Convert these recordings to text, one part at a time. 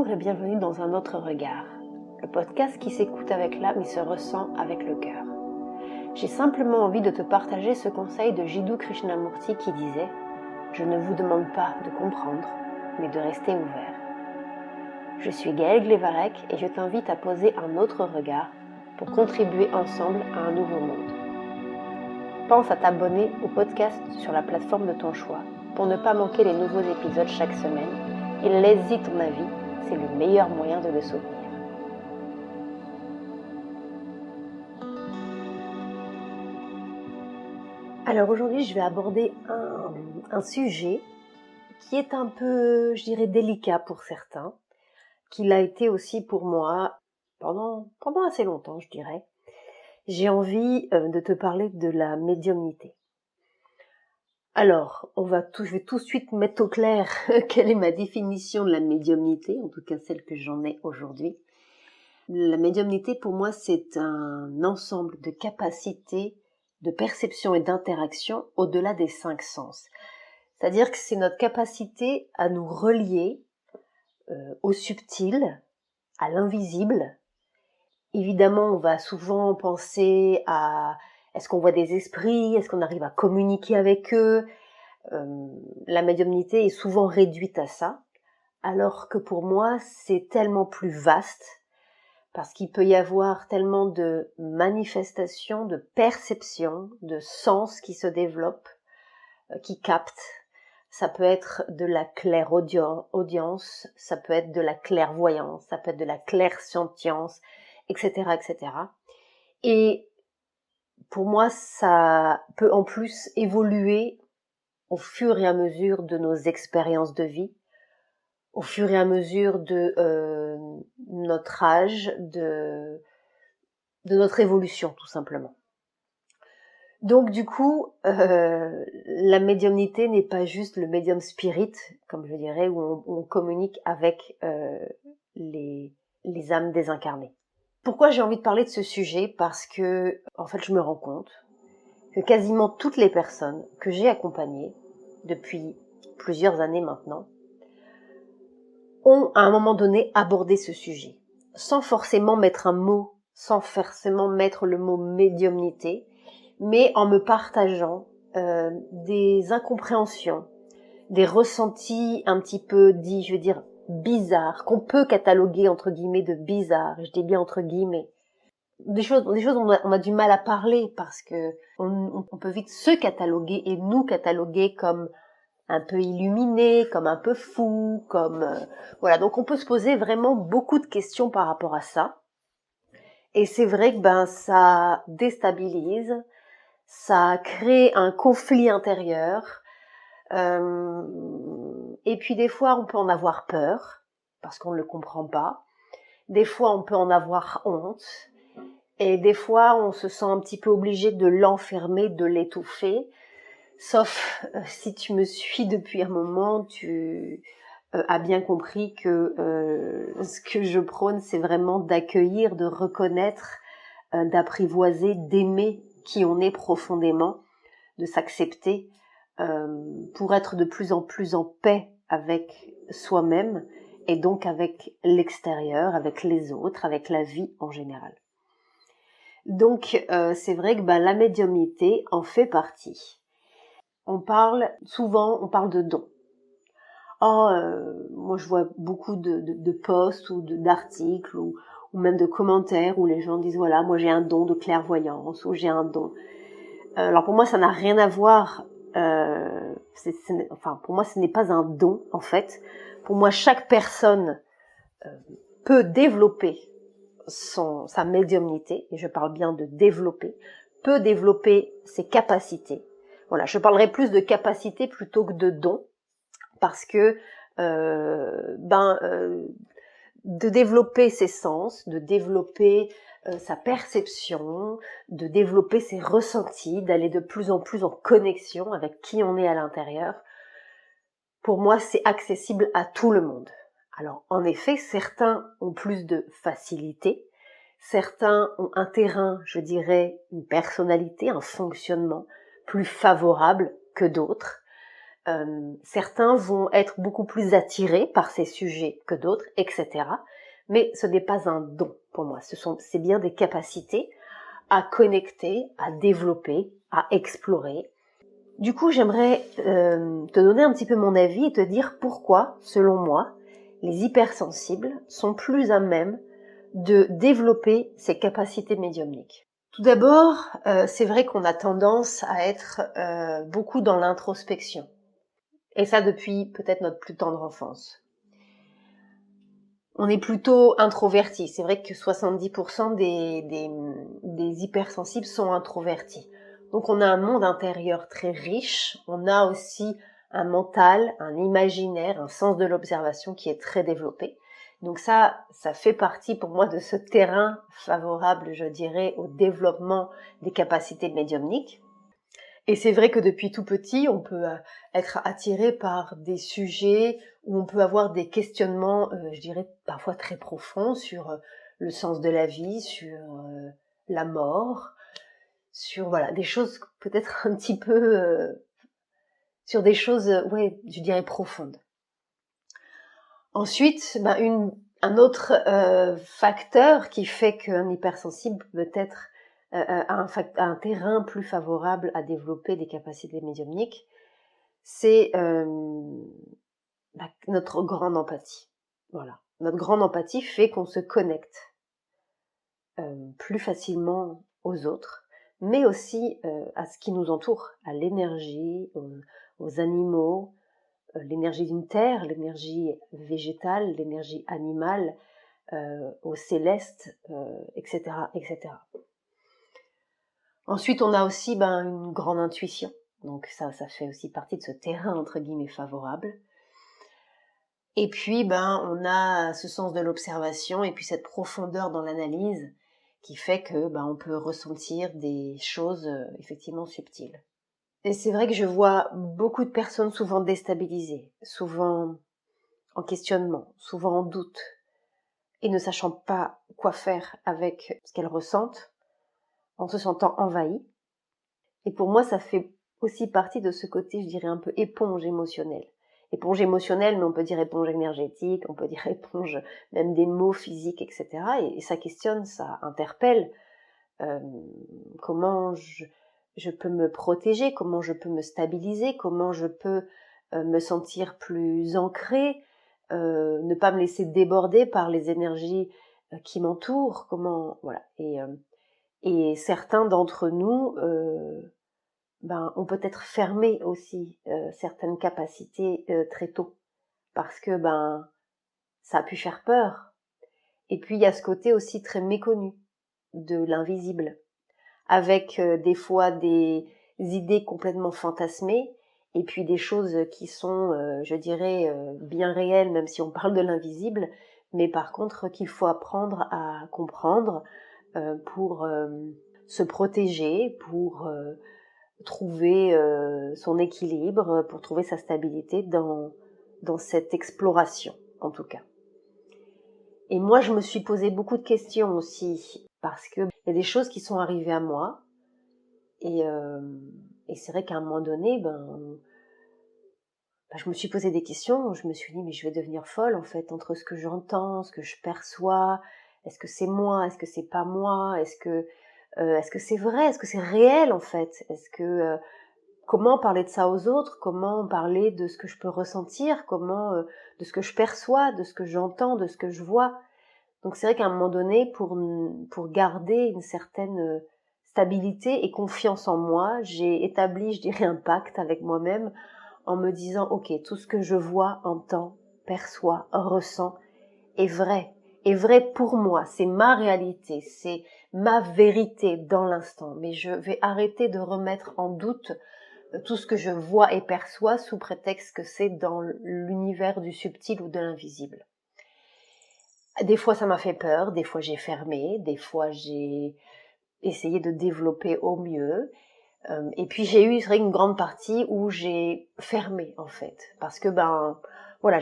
Bonjour et bienvenue dans Un autre regard, le podcast qui s'écoute avec l'âme et se ressent avec le cœur. J'ai simplement envie de te partager ce conseil de Jiddu Krishnamurti qui disait « Je ne vous demande pas de comprendre, mais de rester ouvert ». Je suis Gaëlle Glevarec et je t'invite à poser un autre regard pour contribuer ensemble à un nouveau monde. Pense à t'abonner au podcast sur la plateforme de ton choix pour ne pas manquer les nouveaux épisodes chaque semaine et laisse-y ton avis, c'est le meilleur moyen de le soutenir. Alors aujourd'hui, je vais aborder un sujet qui est un peu, je dirais, délicat pour certains, qui l'a été aussi pour moi pendant assez longtemps, je dirais. J'ai envie de te parler de la médiumnité. Alors, je vais tout de suite mettre au clair quelle est ma définition de la médiumnité, en tout cas celle que j'en ai aujourd'hui. La médiumnité, pour moi, c'est un ensemble de capacités de perception et d'interaction au-delà des 5 sens. C'est-à-dire que c'est notre capacité à nous relier au subtil, à l'invisible. Évidemment, on va souvent penser à est-ce qu'on voit des esprits, est-ce qu'on arrive à communiquer avec eux. La médiumnité est souvent réduite à ça, alors que pour moi, c'est tellement plus vaste, parce qu'il peut y avoir tellement de manifestations, de perceptions, de sens qui se développent, qui captent. Ça peut être de la clairaudience, ça peut être de la clairvoyance, ça peut être de la clairsentience, etc., etc. Et pour moi, ça peut en plus évoluer au fur et à mesure de nos expériences de vie, au fur et à mesure de notre âge, de notre évolution, tout simplement. Donc du coup, la médiumnité n'est pas juste le médium spirit, comme je dirais, où on communique avec les âmes désincarnées. Pourquoi j'ai envie de parler de ce sujet ? Parce que, en fait, je me rends compte que quasiment toutes les personnes que j'ai accompagnées depuis plusieurs années maintenant ont à un moment donné abordé ce sujet, sans forcément mettre un mot, sans forcément mettre le mot médiumnité, mais en me partageant des incompréhensions, des ressentis un petit peu bizarres, qu'on peut cataloguer entre guillemets de bizarres, je dis bien entre guillemets. Des choses on a du mal à parler parce que on peut vite se cataloguer et nous cataloguer comme un peu illuminé, comme un peu fou, voilà. Donc on peut se poser vraiment beaucoup de questions par rapport à ça. Et c'est vrai que ça déstabilise, ça crée un conflit intérieur. Et puis des fois on peut en avoir peur parce qu'on ne le comprend pas. Des fois on peut en avoir honte. Et des fois on se sent un petit peu obligé de l'enfermer, de l'étouffer. Sauf si tu me suis depuis un moment, tu as bien compris que ce que je prône, c'est vraiment d'accueillir, de reconnaître, d'apprivoiser, d'aimer qui on est profondément, de s'accepter pour être de plus en plus en paix avec soi-même et donc avec l'extérieur, avec les autres, avec la vie en général. Donc c'est vrai que la médiumnité en fait partie. On parle de dons. Moi je vois beaucoup de posts ou d'articles ou même de commentaires où les gens disent voilà, moi j'ai un don de clairvoyance ou j'ai un don. Alors pour moi ça n'a rien à voir. Pour moi ce n'est pas un don en fait. Pour moi chaque personne peut développer sa médiumnité, et je parle bien de développer, peut développer ses capacités. Voilà, je parlerai plus de capacité plutôt que de don, parce que de développer ses sens, de développer sa perception, de développer ses ressentis, d'aller de plus en plus en connexion avec qui on est à l'intérieur, pour moi c'est accessible à tout le monde. Alors en effet, certains ont plus de facilité, certains ont un terrain, je dirais, une personnalité, un fonctionnement plus favorable que d'autres. Certains vont être beaucoup plus attirés par ces sujets que d'autres, etc. Mais ce n'est pas un don pour moi. C'est bien des capacités à connecter, à développer, à explorer. Du coup, j'aimerais te donner un petit peu mon avis et te dire pourquoi, selon moi, les hypersensibles sont plus à même de développer ces capacités médiumniques. Tout d'abord, c'est vrai qu'on a tendance à être beaucoup dans l'introspection. Et ça depuis peut-être notre plus tendre enfance. On est plutôt introverti. C'est vrai que 70% des hypersensibles sont introvertis. Donc on a un monde intérieur très riche. On a aussi un mental, un imaginaire, un sens de l'observation qui est très développé. Donc ça fait partie pour moi de ce terrain favorable, je dirais, au développement des capacités médiumniques. Et c'est vrai que depuis tout petit, on peut être attiré par des sujets où on peut avoir des questionnements, je dirais parfois très profonds sur le sens de la vie, sur la mort, sur voilà des choses peut-être un petit peu, sur des choses, ouais, je dirais profondes. Ensuite, un autre facteur qui fait qu'un hypersensible peut être un terrain plus favorable à développer des capacités médiumniques, c'est notre grande empathie. Voilà. Notre grande empathie fait qu'on se connecte plus facilement aux autres, mais aussi à ce qui nous entoure, à l'énergie, aux animaux, l'énergie d'une terre, l'énergie végétale, l'énergie animale, au céleste, etc., etc. Ensuite, on a aussi une grande intuition. Donc ça fait aussi partie de ce terrain entre guillemets favorable. Et puis on a ce sens de l'observation et puis cette profondeur dans l'analyse qui fait que on peut ressentir des choses effectivement subtiles. Et c'est vrai que je vois beaucoup de personnes souvent déstabilisées, souvent en questionnement, souvent en doute, et ne sachant pas quoi faire avec ce qu'elles ressentent, en se sentant envahies. Et pour moi, ça fait aussi partie de ce côté, je dirais, un peu éponge émotionnelle. Éponge émotionnelle, mais on peut dire éponge énergétique, on peut dire éponge même des mots physiques, etc. Et ça questionne, ça interpelle comment je peux me protéger, comment je peux me stabiliser, comment je peux me sentir plus ancrée, ne pas me laisser déborder par les énergies qui m'entourent, comment voilà. Et certains d'entre nous ont peut-être fermé aussi certaines capacités très tôt parce que ça a pu faire peur. Et puis il y a ce côté aussi très méconnu de l'invisible, avec des fois des idées complètement fantasmées et puis des choses qui sont, je dirais, bien réelles, même si on parle de l'invisible, mais par contre qu'il faut apprendre à comprendre pour se protéger, pour trouver son équilibre, pour trouver sa stabilité dans cette exploration, en tout cas. Et moi, je me suis posé beaucoup de questions aussi, parce que il y a des choses qui sont arrivées à moi, et c'est vrai qu'à un moment donné, je me suis posé des questions, je me suis dit, mais je vais devenir folle, en fait, entre ce que j'entends, ce que je perçois, est-ce que c'est moi, est-ce que c'est pas moi, est-ce que c'est vrai, est-ce que c'est réel, en fait, est-ce que comment parler de ça aux autres, comment parler de ce que je peux ressentir, comment de ce que je perçois, de ce que j'entends, de ce que je vois. Donc c'est vrai qu'à un moment donné, pour garder une certaine stabilité et confiance en moi, j'ai établi, je dirais, un pacte avec moi-même en me disant, ok, tout ce que je vois, entends, perçois, ressens est vrai pour moi, c'est ma réalité, c'est ma vérité dans l'instant, mais je vais arrêter de remettre en doute tout ce que je vois et perçois sous prétexte que c'est dans l'univers du subtil ou de l'invisible. Des fois ça m'a fait peur, des fois j'ai fermé, des fois j'ai essayé de développer au mieux, et puis j'ai eu une grande partie où j'ai fermé en fait, parce que voilà,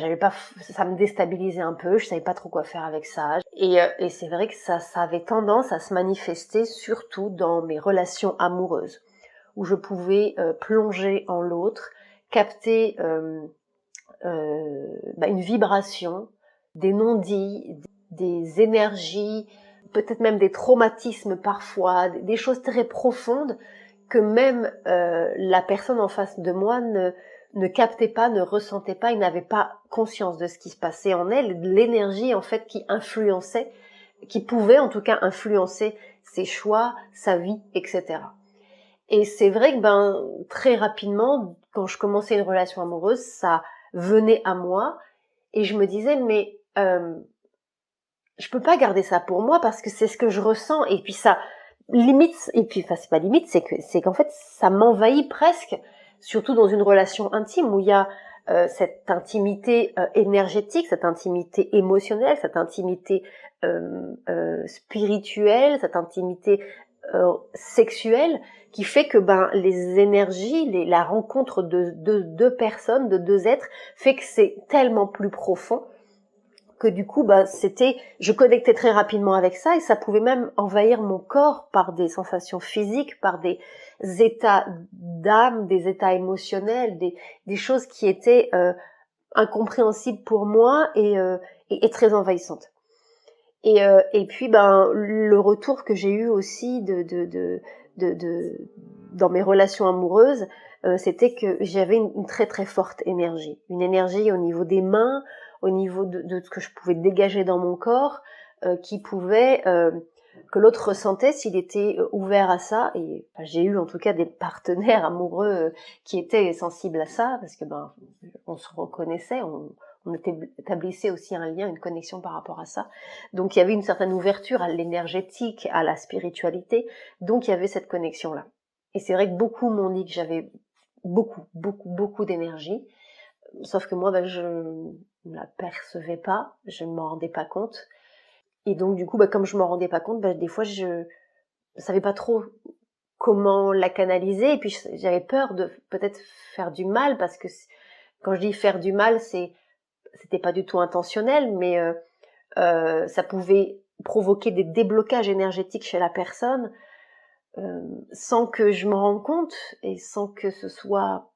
ça me déstabilisait un peu, je savais pas trop quoi faire avec ça, et c'est vrai que ça avait tendance à se manifester surtout dans mes relations amoureuses, où je pouvais plonger en l'autre, capter une vibration, des non-dits, des énergies, peut-être même des traumatismes parfois, des choses très profondes que même la personne en face de moi ne captait pas, ne ressentait pas, il n'avait pas conscience de ce qui se passait en elle, de l'énergie en fait qui influençait, qui pouvait en tout cas influencer ses choix, sa vie, etc. Et c'est vrai que très rapidement, quand je commençais une relation amoureuse, ça venait à moi et je me disais mais je peux pas garder ça pour moi parce que c'est ce que je ressens et puis ça limite, et puis c'est pas limite, c'est qu'en fait ça m'envahit presque, surtout dans une relation intime où il y a cette intimité énergétique, cette intimité émotionnelle, cette intimité spirituelle, cette intimité sexuelle qui fait que les énergies, la rencontre de deux personnes, de deux êtres fait que c'est tellement plus profond que du coup je connectais très rapidement avec ça et ça pouvait même envahir mon corps par des sensations physiques, par des états d'âme, des états émotionnels, des choses qui étaient incompréhensibles pour moi et très envahissantes. Et puis le retour que j'ai eu aussi dans mes relations amoureuses, c'était que j'avais une très très forte énergie, une énergie au niveau des mains, au niveau de ce que je pouvais dégager dans mon corps, qui pouvait que l'autre ressentait s'il était ouvert à ça. Et j'ai eu en tout cas des partenaires amoureux qui étaient sensibles à ça, parce que on se reconnaissait, on établissait aussi un lien, une connexion par rapport à ça. Donc il y avait une certaine ouverture à l'énergétique, à la spiritualité, donc il y avait cette connexion-là. Et c'est vrai que beaucoup m'ont dit que j'avais beaucoup d'énergie, sauf que moi je ne la percevais pas, je ne m'en rendais pas compte. Et donc du coup comme je m'en rendais pas compte, des fois je savais pas trop comment la canaliser, et puis j'avais peur de peut-être faire du mal, parce que quand je dis faire du mal, c'était pas du tout intentionnel, mais ça pouvait provoquer des déblocages énergétiques chez la personne sans que je m'en rende compte et sans que ce soit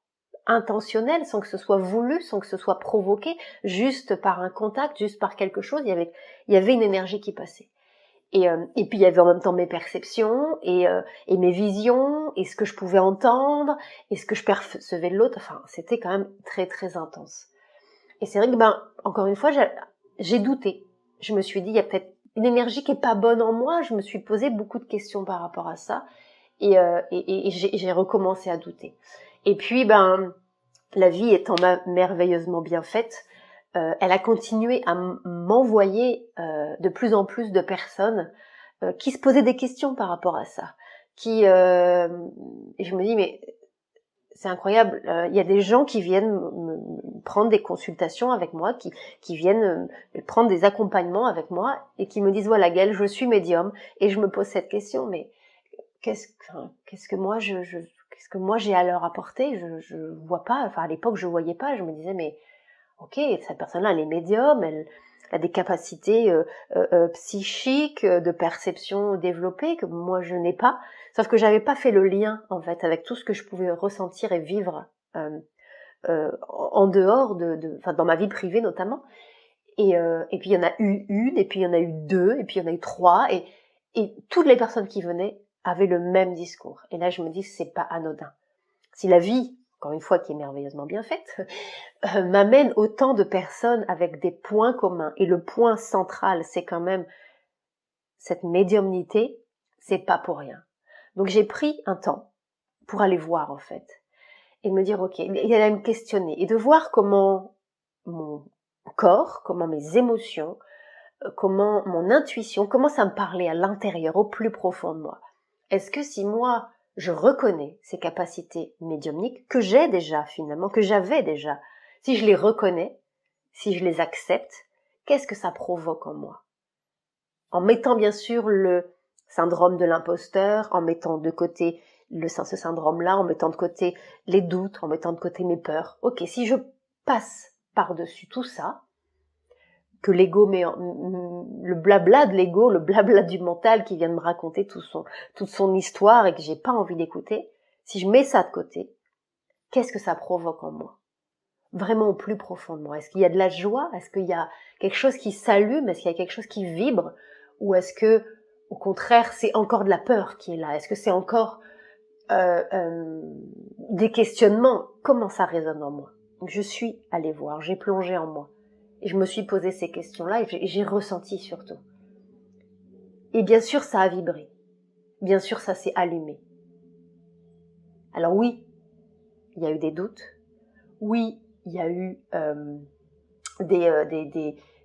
intentionnel, sans que ce soit voulu, sans que ce soit provoqué, juste par un contact, juste par quelque chose, il y avait une énergie qui passait. Et puis il y avait en même temps mes perceptions et mes visions et ce que je pouvais entendre et ce que je percevais de l'autre. Enfin, c'était quand même très très intense. Et c'est vrai que encore une fois, j'ai douté. Je me suis dit, il y a peut-être une énergie qui est pas bonne en moi. Je me suis posé beaucoup de questions par rapport à ça et j'ai recommencé à douter. Et puis la vie étant merveilleusement bien faite, elle a continué à m'envoyer de plus en plus de personnes qui se posaient des questions par rapport à ça. Et je me dis, mais c'est incroyable, il y a des gens qui viennent me prendre des consultations avec moi, qui viennent prendre des accompagnements avec moi et qui me disent, voilà Gaëlle, je suis médium, et je me pose cette question, mais qu'est-ce que moi qu'est-ce que moi j'ai à leur apporter? Je vois pas, enfin à l'époque je voyais pas, je me disais mais ok, cette personne-là elle est médium, elle a des capacités psychiques, de perception développées que moi je n'ai pas, sauf que j'avais pas fait le lien en fait avec tout ce que je pouvais ressentir et vivre en dehors enfin dans ma vie privée notamment. Et puis il y en a eu une, et puis il y en a eu deux, et puis il y en a eu trois, et toutes les personnes qui venaient avaient le même discours. Et là je me dis c'est pas anodin. Si la vie, encore une fois qui est merveilleusement bien faite, m'amène autant de personnes avec des points communs, et le point central c'est quand même cette médiumnité, c'est pas pour rien. Donc j'ai pris un temps pour aller voir en fait, et me dire ok, et aller me questionner, et de voir comment mon corps, comment mes émotions, comment mon intuition commence à me parler à l'intérieur, au plus profond de moi. Est-ce que si moi je reconnais ces capacités médiumniques que j'ai déjà finalement, que j'avais déjà, si je les reconnais, si je les accepte, qu'est-ce que ça provoque en moi? En mettant bien sûr le syndrome de l'imposteur, en mettant de côté ce syndrome-là, en mettant de côté les doutes, en mettant de côté mes peurs. Ok, si je passe par-dessus tout ça, que l'ego met le blabla de l'ego, le blabla du mental qui vient de me raconter toute son histoire et que j'ai pas envie d'écouter, si je mets ça de côté, qu'est-ce que ça provoque en moi? Vraiment au plus profond de moi. Est-ce qu'il y a de la joie? Est-ce qu'il y a quelque chose qui s'allume? Est-ce qu'il y a quelque chose qui vibre? Ou est-ce que, au contraire, c'est encore de la peur qui est là? Est-ce que c'est encore des questionnements? Comment ça résonne en moi? Donc je suis allée voir, j'ai plongé en moi. Et je me suis posé ces questions-là et j'ai ressenti surtout. Et bien sûr, ça a vibré. Bien sûr, ça s'est allumé. Alors oui, il y a eu des doutes. Oui, il y a eu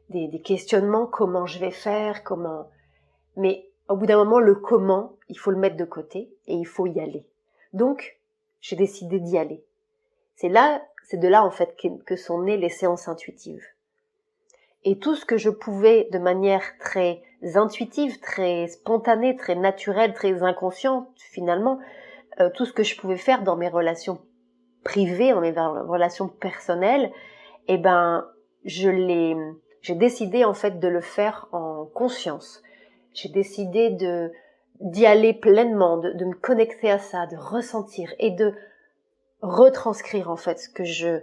des questionnements, comment je vais faire, comment... Mais au bout d'un moment, le comment, il faut le mettre de côté et il faut y aller. Donc, j'ai décidé d'y aller. C'est de là en fait que sont nées les séances intuitives. Et tout ce que je pouvais de manière très intuitive, très spontanée, très naturelle, très inconsciente finalement, tout ce que je pouvais faire dans mes relations privées, dans mes relations personnelles, eh ben, j'ai décidé en fait de le faire en conscience. J'ai décidé d'y aller pleinement, de me connecter à ça, de ressentir et de retranscrire en fait ce que je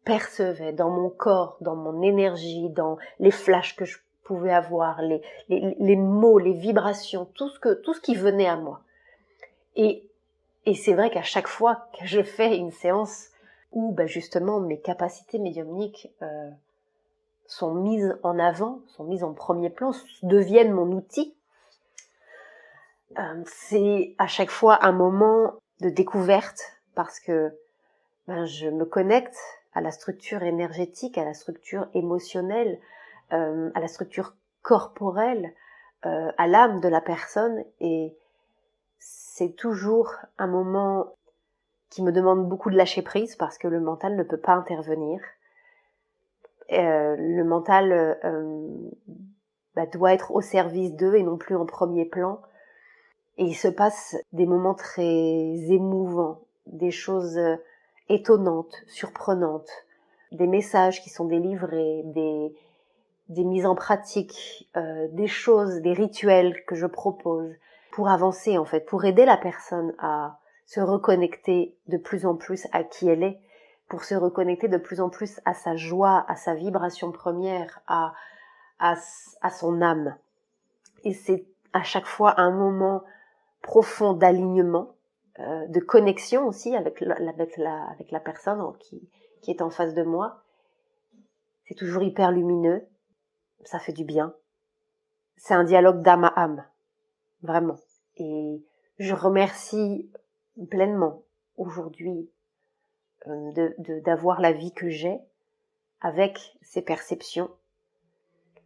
percevais dans mon corps, dans mon énergie, dans les flashs que je pouvais avoir, les mots, les vibrations, tout ce qui venait à moi. Et c'est vrai qu'à chaque fois que je fais une séance où ben justement mes capacités médiumniques sont mises en avant, sont mises en premier plan, deviennent mon outil, c'est à chaque fois un moment de découverte parce que ben, je me connecte à la structure énergétique, à la structure émotionnelle, à la structure corporelle, à l'âme de la personne, et c'est toujours un moment qui me demande beaucoup de lâcher prise parce que le mental ne peut pas intervenir. Le mental doit être au service d'eux et non plus en premier plan. Et il se passe des moments très émouvants, des choses étonnantes, surprenantes, des messages qui sont délivrés, des mises en pratique, des choses, des rituels que je propose pour avancer en fait, pour aider la personne à se reconnecter de plus en plus à qui elle est, pour se reconnecter de plus en plus à sa joie, à sa vibration première, à son âme. Et c'est à chaque fois un moment profond d'alignement, de connexion aussi avec la personne qui est en face de moi. C'est toujours hyper lumineux, ça fait du bien. C'est un dialogue d'âme à âme, vraiment. Et je remercie pleinement aujourd'hui d'avoir la vie que j'ai, avec ces perceptions,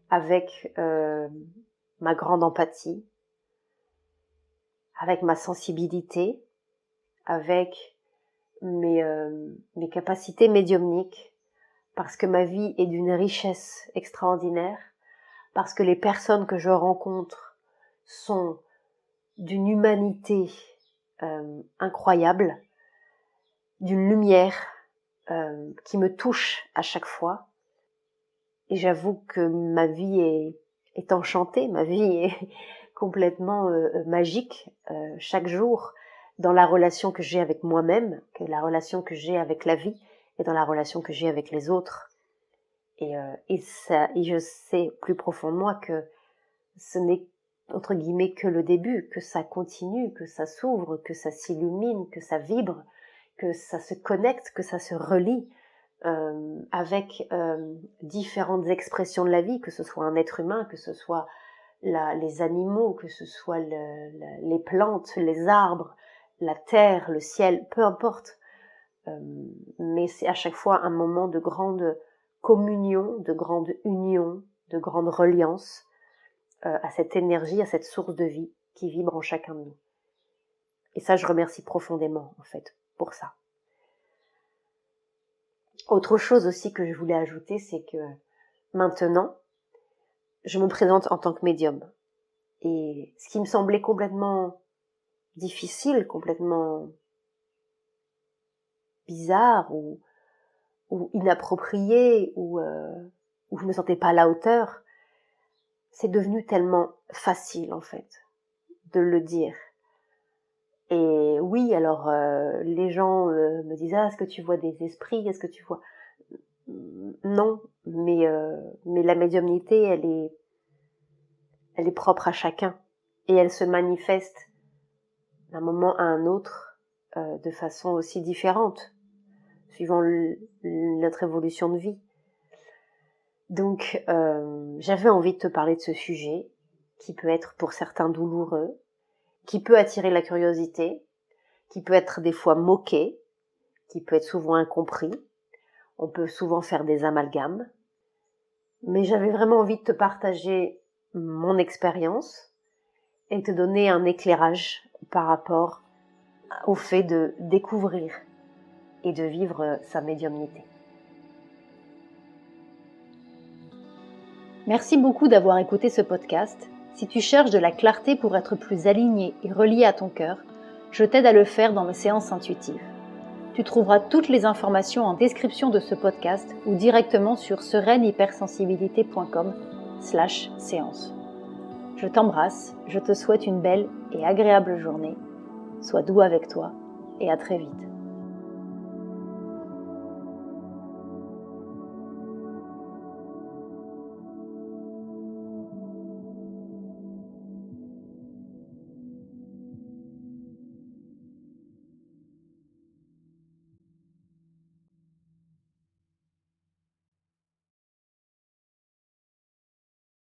avec ma grande empathie, avec ma sensibilité, avec mes capacités médiumniques, parce que ma vie est d'une richesse extraordinaire, parce que les personnes que je rencontre sont d'une humanité incroyable, d'une lumière qui me touche à chaque fois. Et j'avoue que ma vie est enchantée, ma vie est complètement magique chaque jour, dans la relation que j'ai avec moi-même, que la relation que j'ai avec la vie, et dans la relation que j'ai avec les autres. Et je sais plus profond de moi que ce n'est entre guillemets que le début, que ça continue, que ça s'ouvre, que ça s'illumine, que ça vibre, que ça se connecte, que ça se relie avec différentes expressions de la vie, que ce soit un être humain, que ce soit les animaux, que ce soit les plantes, les arbres, la terre, le ciel, peu importe. Mais c'est à chaque fois un moment de grande communion, de grande union, de grande reliance à cette énergie, à cette source de vie qui vibre en chacun de nous. Et ça, je remercie profondément, en fait, pour ça. Autre chose aussi que je voulais ajouter, c'est que maintenant, je me présente en tant que médium. Et ce qui me semblait complètement difficile, complètement bizarre ou inapproprié, ou je me sentais pas à la hauteur, c'est devenu tellement facile en fait de le dire. Et oui, alors les gens me disent est-ce que tu vois des esprits, est-ce que tu vois non, mais la médiumnité elle est propre à chacun et elle se manifeste d'un moment à un autre de façon aussi différente suivant notre évolution de vie. Donc j'avais envie de te parler de ce sujet qui peut être pour certains douloureux, qui peut attirer la curiosité, qui peut être des fois moqué, qui peut être souvent incompris. On peut souvent faire des amalgames. Mais j'avais vraiment envie de te partager mon expérience et te donner un éclairage par rapport au fait de découvrir et de vivre sa médiumnité. Merci beaucoup d'avoir écouté ce podcast. Si tu cherches de la clarté pour être plus aligné et relié à ton cœur, je t'aide à le faire dans mes séances intuitives. Tu trouveras toutes les informations en description de ce podcast ou directement sur sereinehypersensibilité.com/séance. Je t'embrasse, je te souhaite une belle et agréable journée. Sois doux avec toi et à très vite.